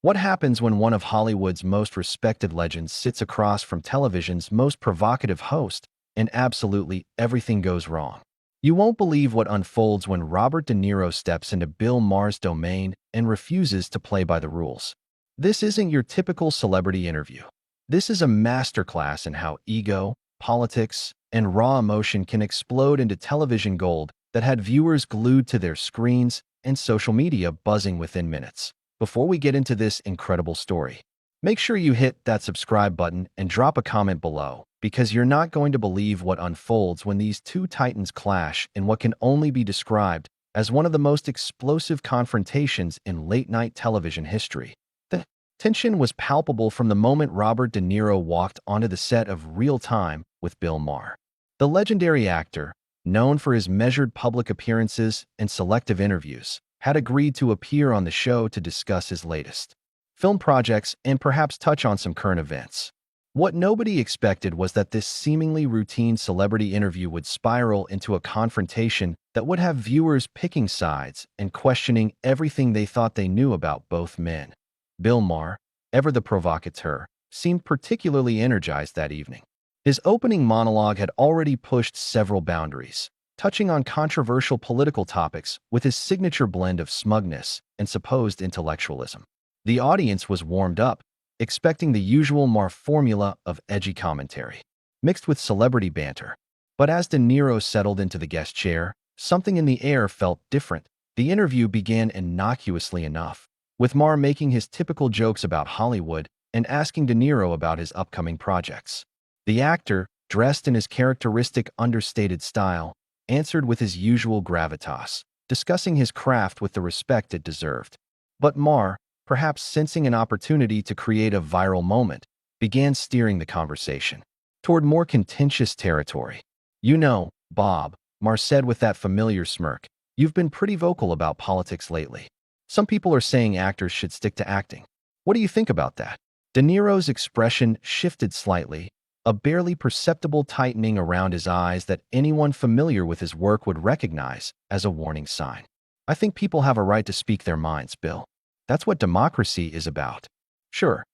What happens when one of Hollywood's most respected legends sits across from television's most provocative host and absolutely everything goes wrong? You won't believe what unfolds when Robert De Niro steps into Bill Maher's domain and refuses to play by the rules. This isn't your typical celebrity interview. This is a masterclass in how ego, politics, and raw emotion can explode into television gold that had viewers glued to their screens and social media buzzing within minutes. Before we get into this incredible story, make sure you hit that subscribe button and drop a comment below, because you're not going to believe what unfolds when these two titans clash in what can only be described as one of the most explosive confrontations in late-night television history. The tension was palpable from the moment Robert De Niro walked onto the set of Real Time with Bill Maher. The legendary actor, known for his measured public appearances and selective interviews, had agreed to appear on the show to discuss his latest film projects and perhaps touch on some current events. What nobody expected was that this seemingly routine celebrity interview would spiral into a confrontation that would have viewers picking sides and questioning everything they thought they knew about both men. Bill Maher, ever the provocateur, seemed particularly energized that evening. His opening monologue had already pushed several boundaries, touching on controversial political topics with his signature blend of smugness and supposed intellectualism. The audience was warmed up, expecting the usual Maher formula of edgy commentary, mixed with celebrity banter. But as De Niro settled into the guest chair, something in the air felt different. The interview began innocuously enough, with Maher making his typical jokes about Hollywood and asking De Niro about his upcoming projects. The actor, dressed in his characteristic understated style, answered with his usual gravitas, discussing his craft with the respect it deserved. But Maher, perhaps sensing an opportunity to create a viral moment, began steering the conversation toward more contentious territory. "You know, Bob," Maher said with that familiar smirk, "you've been pretty vocal about politics lately. Some people are saying actors should stick to acting. What do you think about that?" De Niro's expression shifted slightly, a barely perceptible tightening around his eyes that anyone familiar with his work would recognize as a warning sign. "I think people have a right to speak their minds, Bill. That's what democracy is about." Sure,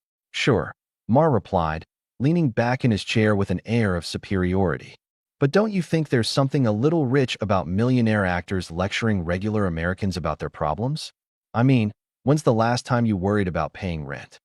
Maher replied, leaning back in his chair with an air of superiority. "But don't you think there's something a little rich about millionaire actors lecturing regular Americans about their problems? I mean, when's the last time you worried about paying rent?"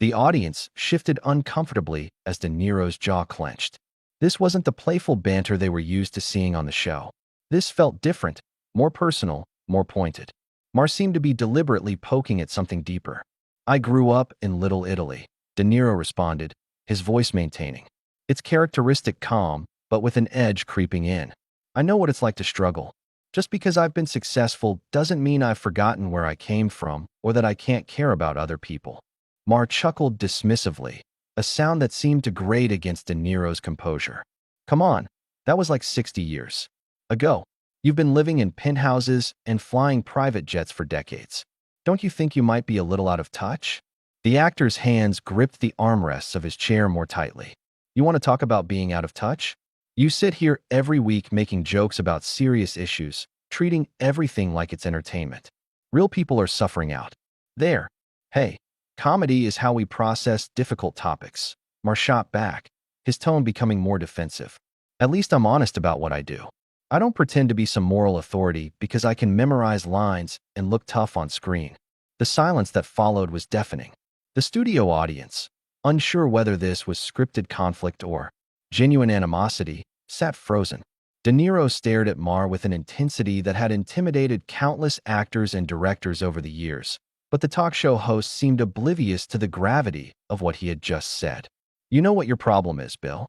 The audience shifted uncomfortably as De Niro's jaw clenched. This wasn't the playful banter they were used to seeing on the show. This felt different, more personal, more pointed. Maher seemed to be deliberately poking at something deeper. "I grew up in Little Italy," De Niro responded, his voice maintaining its characteristic calm, but with an edge creeping in. "I know what it's like to struggle. Just because I've been successful doesn't mean I've forgotten where I came from or that I can't care about other people." Maher chuckled dismissively, a sound that seemed to grate against De Niro's composure. "Come on, that was like 60 years ago. You've been living in penthouses and flying private jets for decades. Don't you think you might be a little out of touch?" The actor's hands gripped the armrests of his chair more tightly. "You want to talk about being out of touch? You sit here every week making jokes about serious issues, treating everything like it's entertainment. Real people are suffering out there. Hey, comedy is how we process difficult topics." Maher shot back, his tone becoming more defensive. "At least I'm honest about what I do. I don't pretend to be some moral authority because I can memorize lines and look tough on screen." The silence that followed was deafening. The studio audience, unsure whether this was scripted conflict or genuine animosity, sat frozen. De Niro stared at Maher with an intensity that had intimidated countless actors and directors over the years. But the talk show host seemed oblivious to the gravity of what he had just said. "You know what your problem is, Bill?"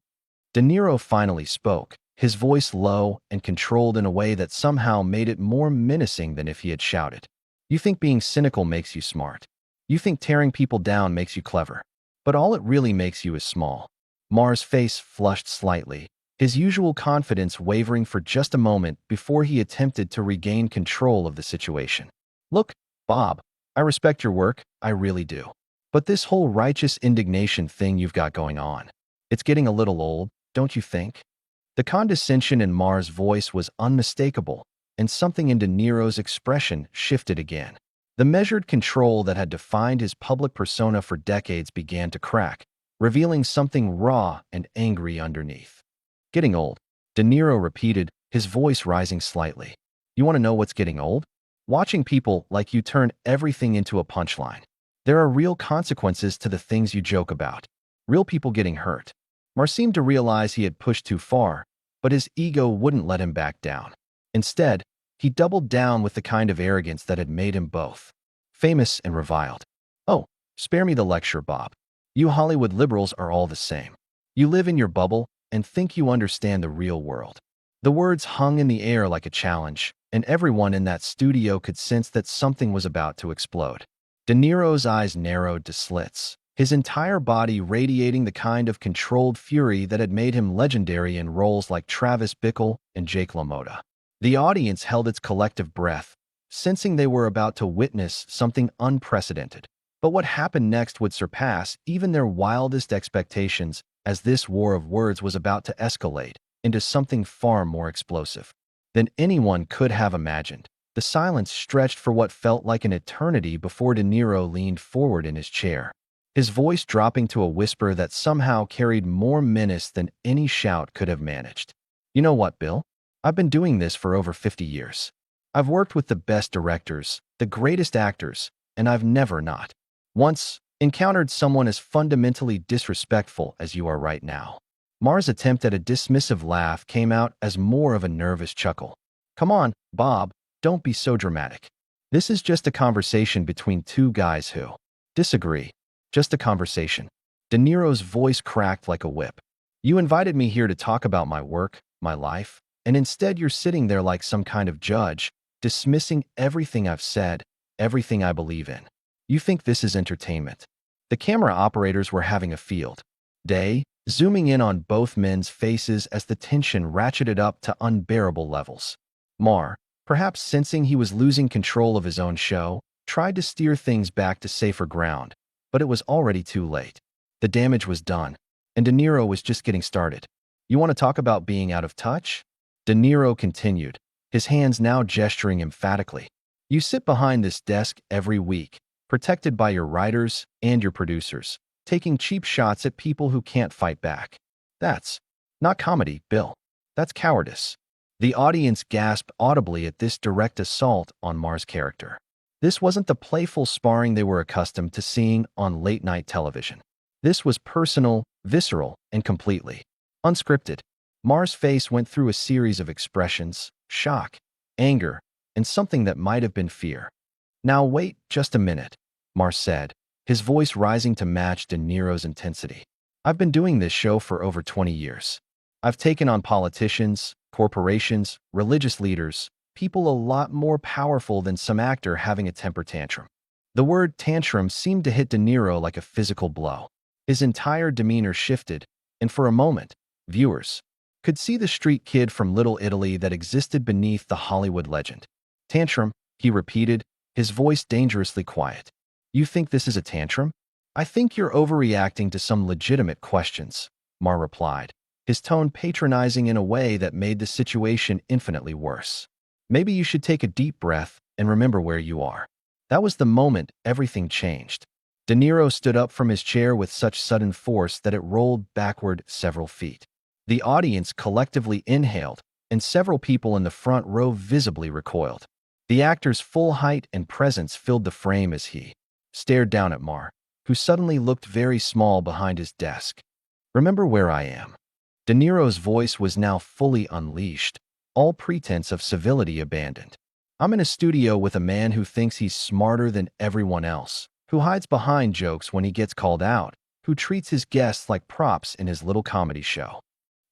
De Niro finally spoke, his voice low and controlled in a way that somehow made it more menacing than if he had shouted. "You think being cynical makes you smart. You think tearing people down makes you clever. But all it really makes you is small." Maher's face flushed slightly, his usual confidence wavering for just a moment before he attempted to regain control of the situation. "Look, Bob, I respect your work, I really do. But this whole righteous indignation thing you've got going on, it's getting a little old, don't you think?" The condescension in Maher's voice was unmistakable, and something in De Niro's expression shifted again. The measured control that had defined his public persona for decades began to crack, revealing something raw and angry underneath. Getting old, De Niro repeated, his voice rising slightly. You want to know what's getting old? Watching people like you turn everything into a punchline. There are real consequences to the things you joke about. Real people getting hurt. Mar seemed to realize he had pushed too far, but his ego wouldn't let him back down. Instead, he doubled down with the kind of arrogance that had made him both famous and reviled. Oh, spare me the lecture, Bob. You Hollywood liberals are all the same. You live in your bubble and think you understand the real world. The words hung in the air like a challenge, and everyone in that studio could sense that something was about to explode. De Niro's eyes narrowed to slits, his entire body radiating the kind of controlled fury that had made him legendary in roles like Travis Bickle and Jake LaMotta. The audience held its collective breath, sensing they were about to witness something unprecedented. But what happened next would surpass even their wildest expectations, as this war of words was about to escalate into something far more explosive than anyone could have imagined. The silence stretched for what felt like an eternity before De Niro leaned forward in his chair, his voice dropping to a whisper that somehow carried more menace than any shout could have managed. You know what, Bill? I've been doing this for over 50 years. I've worked with the best directors, the greatest actors, and I've never not once encountered someone as fundamentally disrespectful as you are right now. Mar's attempt at a dismissive laugh came out as more of a nervous chuckle. Come on, Bob, don't be so dramatic. This is just a conversation between two guys who disagree. Just a conversation. De Niro's voice cracked like a whip. You invited me here to talk about my work, my life, and instead you're sitting there like some kind of judge, dismissing everything I've said, everything I believe in. You think this is entertainment. The camera operators were having a field day, zooming in on both men's faces as the tension ratcheted up to unbearable levels. Mar, perhaps sensing he was losing control of his own show, tried to steer things back to safer ground, but it was already too late. The damage was done, and De Niro was just getting started. You want to talk about being out of touch? De Niro continued, his hands now gesturing emphatically. You sit behind this desk every week, protected by your writers and your producers, taking cheap shots at people who can't fight back. That's not comedy, Bill. That's cowardice. The audience gasped audibly at this direct assault on Mar's character. This wasn't the playful sparring they were accustomed to seeing on late-night television. This was personal, visceral, and completely unscripted. Mar's face went through a series of expressions: shock, anger, and something that might have been fear. Now wait just a minute, Mar said, his voice rising to match De Niro's intensity. I've been doing this show for over 20 years. I've taken on politicians, corporations, religious leaders, people a lot more powerful than some actor having a temper tantrum. The word tantrum seemed to hit De Niro like a physical blow. His entire demeanor shifted, and for a moment, viewers could see the street kid from Little Italy that existed beneath the Hollywood legend. Tantrum, he repeated, his voice dangerously quiet. You think this is a tantrum? I think you're overreacting to some legitimate questions, Mar replied, his tone patronizing in a way that made the situation infinitely worse. Maybe you should take a deep breath and remember where you are. That was the moment everything changed. De Niro stood up from his chair with such sudden force that it rolled backward several feet. The audience collectively inhaled, and several people in the front row visibly recoiled. The actor's full height and presence filled the frame as he stared down at Mar, who suddenly looked very small behind his desk. Remember where I am. De Niro's voice was now fully unleashed, all pretense of civility abandoned. I'm in a studio with a man who thinks he's smarter than everyone else, who hides behind jokes when he gets called out, who treats his guests like props in his little comedy show.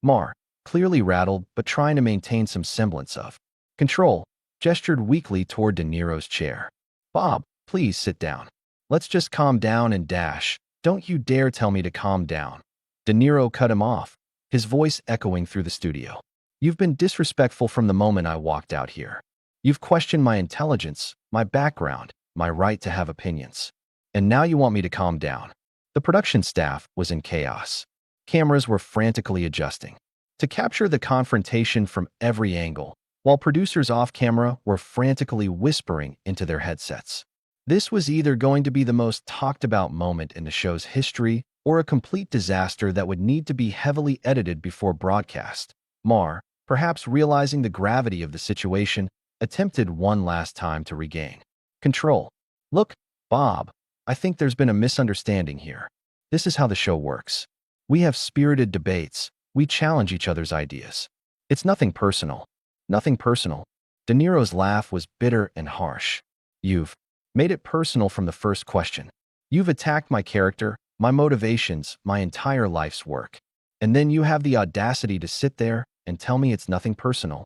Mar, clearly rattled but trying to maintain some semblance of control, gestured weakly toward De Niro's chair. Bob, please sit down. Let's just calm down and dash. Don't you dare tell me to calm down. De Niro cut him off, his voice echoing through the studio. You've been disrespectful from the moment I walked out here. You've questioned my intelligence, my background, my right to have opinions. And now you want me to calm down. The production staff was in chaos. Cameras were frantically adjusting to capture the confrontation from every angle, while producers off camera were frantically whispering into their headsets. This was either going to be the most talked about moment in the show's history or a complete disaster that would need to be heavily edited before broadcast. Maher, perhaps realizing the gravity of the situation, attempted one last time to regain control. Look, Bob, I think there's been a misunderstanding here. This is how the show works. We have spirited debates. We challenge each other's ideas. It's nothing personal. Nothing personal. De Niro's laugh was bitter and harsh. You've made it personal from the first question. You've attacked my character, my motivations, my entire life's work. And then you have the audacity to sit there and tell me it's nothing personal.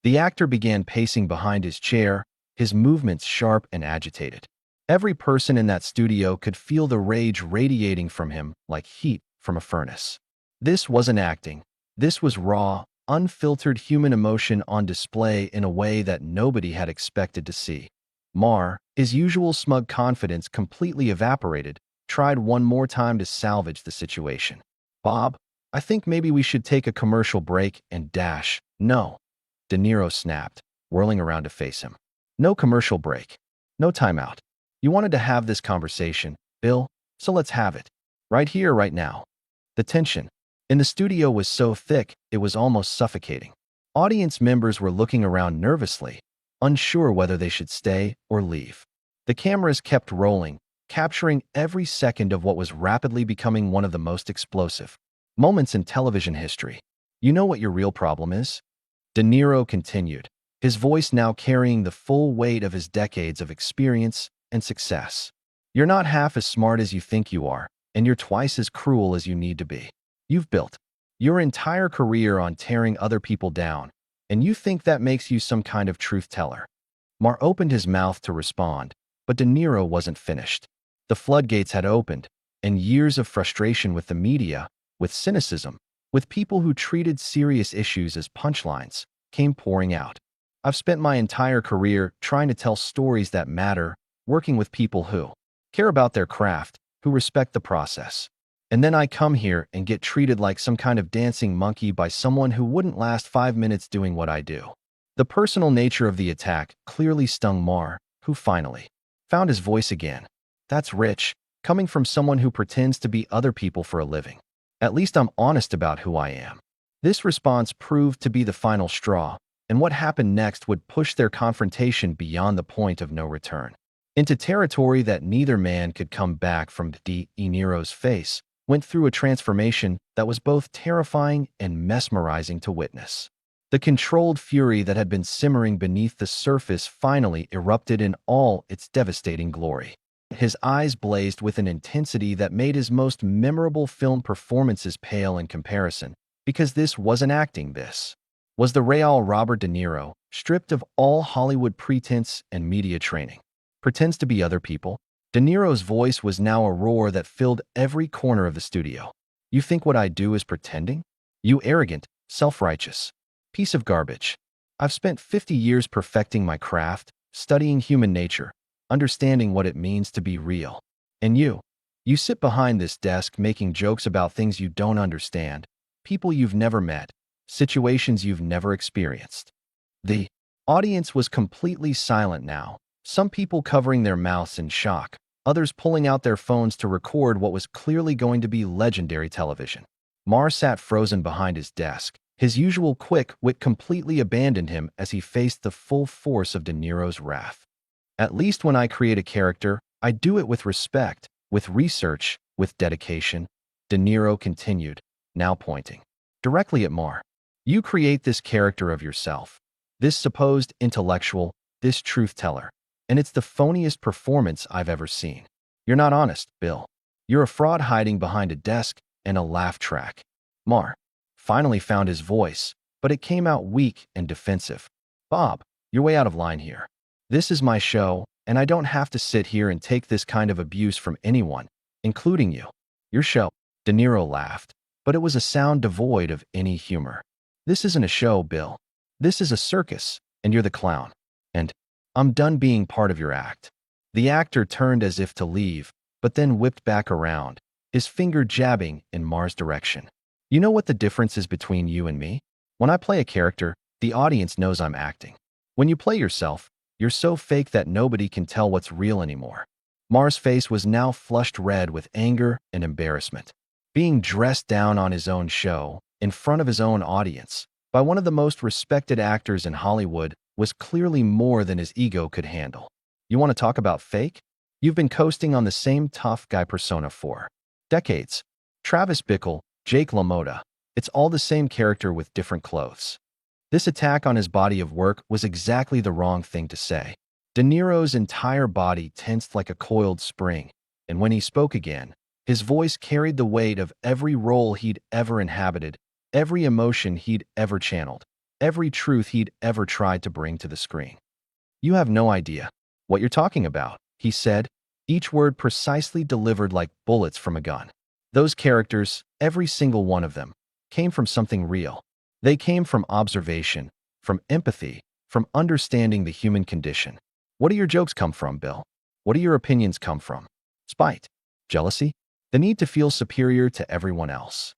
The actor began pacing behind his chair, his movements sharp and agitated. Every person in that studio could feel the rage radiating from him like heat from a furnace. This wasn't acting. This was raw, unfiltered human emotion on display in a way that nobody had expected to see. Maher, his usual smug confidence completely evaporated, tried one more time to salvage the situation. Bob, I think maybe we should take a commercial break and dash. No. De Niro snapped, whirling around to face him. No commercial break. No timeout. You wanted to have this conversation, Bill, so let's have it. Right here, right now. The tension in the studio was so thick, it was almost suffocating. Audience members were looking around nervously, unsure whether they should stay or leave. The cameras kept rolling, capturing every second of what was rapidly becoming one of the most explosive moments in television history. You know what your real problem is? De Niro continued, his voice now carrying the full weight of his decades of experience and success. You're not half as smart as you think you are, and you're twice as cruel as you need to be. You've built your entire career on tearing other people down, and you think that makes you some kind of truth teller. Maher opened his mouth to respond, but De Niro wasn't finished. The floodgates had opened, and years of frustration with the media, with cynicism, with people who treated serious issues as punchlines, came pouring out. I've spent my entire career trying to tell stories that matter, working with people who care about their craft, who respect the process. And then I come here and get treated like some kind of dancing monkey by someone who wouldn't last 5 minutes doing what I do. The personal nature of the attack clearly stung Maher, who finally found his voice again. That's rich, coming from someone who pretends to be other people for a living. At least I'm honest about who I am. This response proved to be the final straw, and what happened next would push their confrontation beyond the point of no return, into territory that neither man could come back from. De Niro's face went through a transformation that was both terrifying and mesmerizing to witness. The controlled fury that had been simmering beneath the surface finally erupted in all its devastating glory. His eyes blazed with an intensity that made his most memorable film performances pale in comparison, because this wasn't acting. This was the real Robert De Niro, stripped of all Hollywood pretense and media training. Pretends to be other people. De Niro's voice was now a roar that filled every corner of the studio. You think what I do is pretending? You arrogant, self-righteous piece of garbage. I've spent 50 years perfecting my craft, studying human nature, understanding what it means to be real. And you sit behind this desk making jokes about things you don't understand, people you've never met, situations you've never experienced. The audience was completely silent now. Some people covering their mouths in shock, others pulling out their phones to record what was clearly going to be legendary television. Maher sat frozen behind his desk. His usual quick wit completely abandoned him as he faced the full force of De Niro's wrath. At least when I create a character, I do it with respect, with research, with dedication, De Niro continued, now pointing directly at Maher. You create this character of yourself, this supposed intellectual, this truth teller. And it's the phoniest performance I've ever seen. You're not honest, Bill. You're a fraud hiding behind a desk and a laugh track. Maher finally found his voice, but it came out weak and defensive. Bob, you're way out of line here. This is my show, and I don't have to sit here and take this kind of abuse from anyone, including you. Your show. De Niro laughed, but it was a sound devoid of any humor. This isn't a show, Bill. This is a circus, and you're the clown. And I'm done being part of your act. The actor turned as if to leave, but then whipped back around, his finger jabbing in Maher's direction. You know what the difference is between you and me? When I play a character, the audience knows I'm acting. When you play yourself, You're so fake that nobody can tell what's real anymore." Maher's face was now flushed red with anger and embarrassment. Being dressed down on his own show, in front of his own audience, by one of the most respected actors in Hollywood was clearly more than his ego could handle. "You want to talk about fake? You've been coasting on the same tough guy persona for decades. Travis Bickle, Jake LaMotta. It's all the same character with different clothes." This attack on his body of work was exactly the wrong thing to say. De Niro's entire body tensed like a coiled spring, and when he spoke again, his voice carried the weight of every role he'd ever inhabited, every emotion he'd ever channeled, every truth he'd ever tried to bring to the screen. "You have no idea what you're talking about," he said, each word precisely delivered like bullets from a gun. "Those characters, every single one of them, came from something real. They came from observation, from empathy, from understanding the human condition. What do your jokes come from, Bill? What do your opinions come from? Spite? Jealousy? The need to feel superior to everyone else?"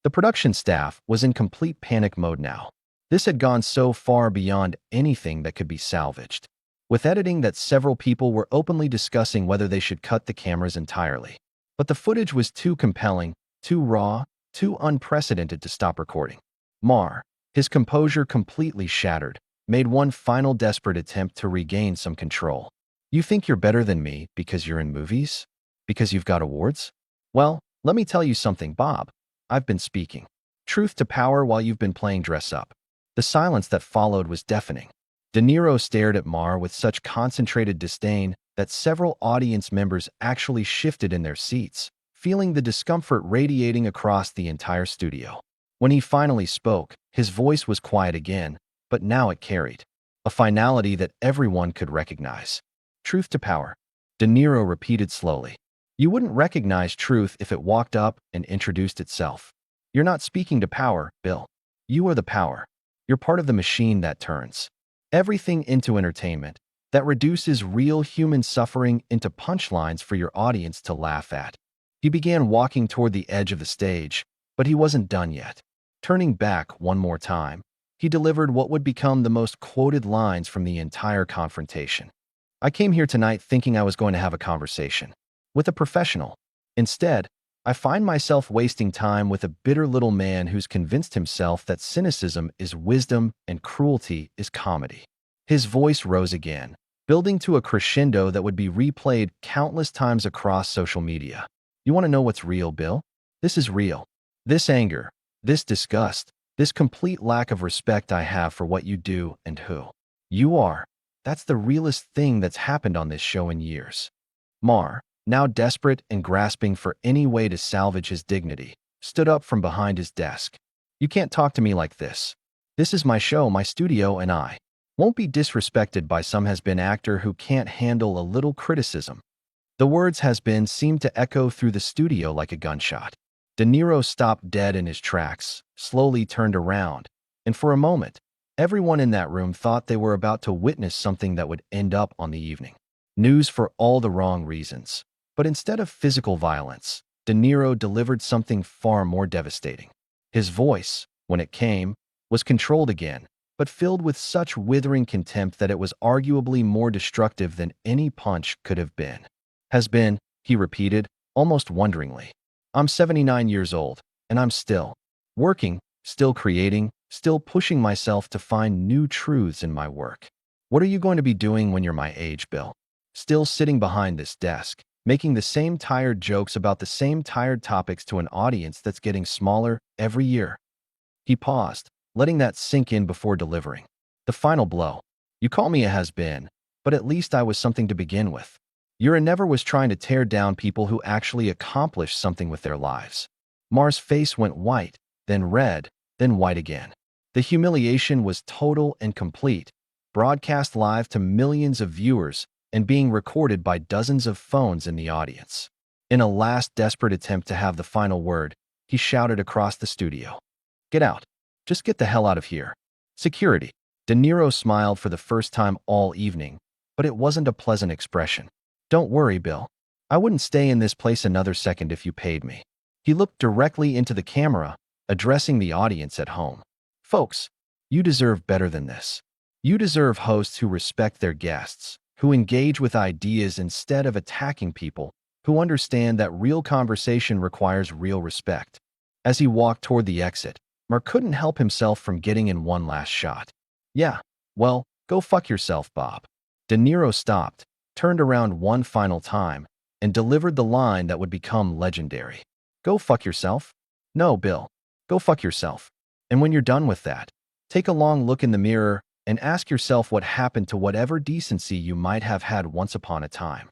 The production staff was in complete panic mode now. This had gone so far beyond anything that could be salvaged. With editing that several people were openly discussing whether they should cut the cameras entirely. But the footage was too compelling, too raw, too unprecedented to stop recording. Maher, his composure completely shattered, made one final desperate attempt to regain some control. "You think you're better than me because you're in movies? Because you've got awards? Well, let me tell you something, Bob. I've been speaking truth to power while you've been playing dress up." The silence that followed was deafening. De Niro stared at Maher with such concentrated disdain that several audience members actually shifted in their seats, feeling the discomfort radiating across the entire studio. When he finally spoke, his voice was quiet again, but now it carried a finality that everyone could recognize. "Truth to power," De Niro repeated slowly. "You wouldn't recognize truth if it walked up and introduced itself. You're not speaking to power, Bill. You are the power. You're part of the machine that turns everything into entertainment, that reduces real human suffering into punchlines for your audience to laugh at." He began walking toward the edge of the stage, but he wasn't done yet. Turning back one more time, he delivered what would become the most quoted lines from the entire confrontation. "I came here tonight thinking I was going to have a conversation with a professional. Instead, I find myself wasting time with a bitter little man who's convinced himself that cynicism is wisdom and cruelty is comedy." His voice rose again, building to a crescendo that would be replayed countless times across social media. "You want to know what's real, Bill? This is real. This anger, this disgust, this complete lack of respect I have for what you do and who you are, that's the realest thing that's happened on this show in years." Maher, now desperate and grasping for any way to salvage his dignity, stood up from behind his desk. "You can't talk to me like this. This is my show, my studio, and I won't be disrespected by some has-been actor who can't handle a little criticism." The words "has-been" seemed to echo through the studio like a gunshot. De Niro stopped dead in his tracks, slowly turned around, and for a moment, everyone in that room thought they were about to witness something that would end up on the evening news for all the wrong reasons. But instead of physical violence, De Niro delivered something far more devastating. His voice, when it came, was controlled again, but filled with such withering contempt that it was arguably more destructive than any punch could have been. "Has been," he repeated, almost wonderingly. "I'm 79 years old, and I'm still working, still creating, still pushing myself to find new truths in my work. What are you going to be doing when you're my age, Bill? Still sitting behind this desk, making the same tired jokes about the same tired topics to an audience that's getting smaller every year?" He paused, letting that sink in before delivering the final blow. "You call me a has-been, but at least I was something to begin with. Your endeavor was trying to tear down people who actually accomplished something with their lives." Maher's face went white, then red, then white again. The humiliation was total and complete, broadcast live to millions of viewers and being recorded by dozens of phones in the audience. In a last desperate attempt to have the final word, he shouted across the studio, "Get out. Just get the hell out of here. Security." De Niro smiled for the first time all evening, but it wasn't a pleasant expression. "Don't worry, Bill. I wouldn't stay in this place another second if you paid me." He looked directly into the camera, addressing the audience at home. "Folks, you deserve better than this. You deserve hosts who respect their guests, who engage with ideas instead of attacking people, who understand that real conversation requires real respect. As he walked toward the exit, Mark couldn't help himself from getting in one last shot. Yeah, well, go fuck yourself, Bob. De Niro stopped, turned around one final time, and delivered the line that would become legendary. Go fuck yourself? No, Bill. Go fuck yourself. And when you're done with that, take a long look in the mirror and ask yourself what happened to whatever decency you might have had once upon a time.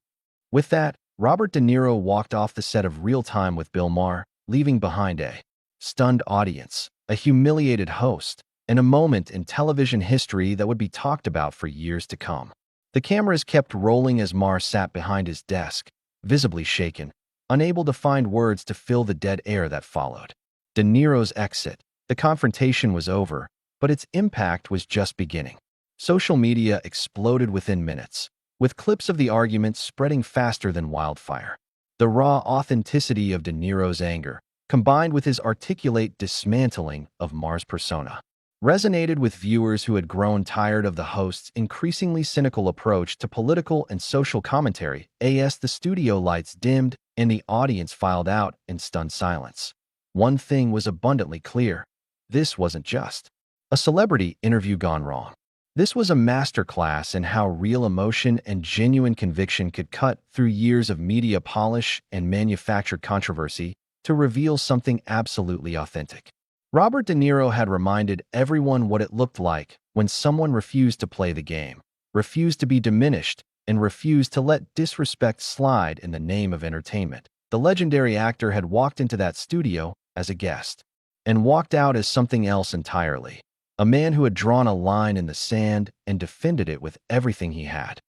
With that, Robert De Niro walked off the set of Real Time with Bill Maher, leaving behind a stunned audience, a humiliated host, and a moment in television history that would be talked about for years to come. The cameras kept rolling as Maher sat behind his desk, visibly shaken, unable to find words to fill the dead air that followed. De Niro's exit. The confrontation was over, but its impact was just beginning. Social media exploded within minutes, with clips of the argument spreading faster than wildfire. The raw authenticity of De Niro's anger, combined with his articulate dismantling of Maher's persona, resonated with viewers who had grown tired of the host's increasingly cynical approach to political and social commentary. As the studio lights dimmed and the audience filed out in stunned silence, one thing was abundantly clear. This wasn't just a celebrity interview gone wrong. This was a masterclass in how real emotion and genuine conviction could cut through years of media polish and manufactured controversy to reveal something absolutely authentic. Robert De Niro had reminded everyone what it looked like when someone refused to play the game, refused to be diminished, and refused to let disrespect slide in the name of entertainment. The legendary actor had walked into that studio as a guest and walked out as something else entirely. A man who had drawn a line in the sand and defended it with everything he had.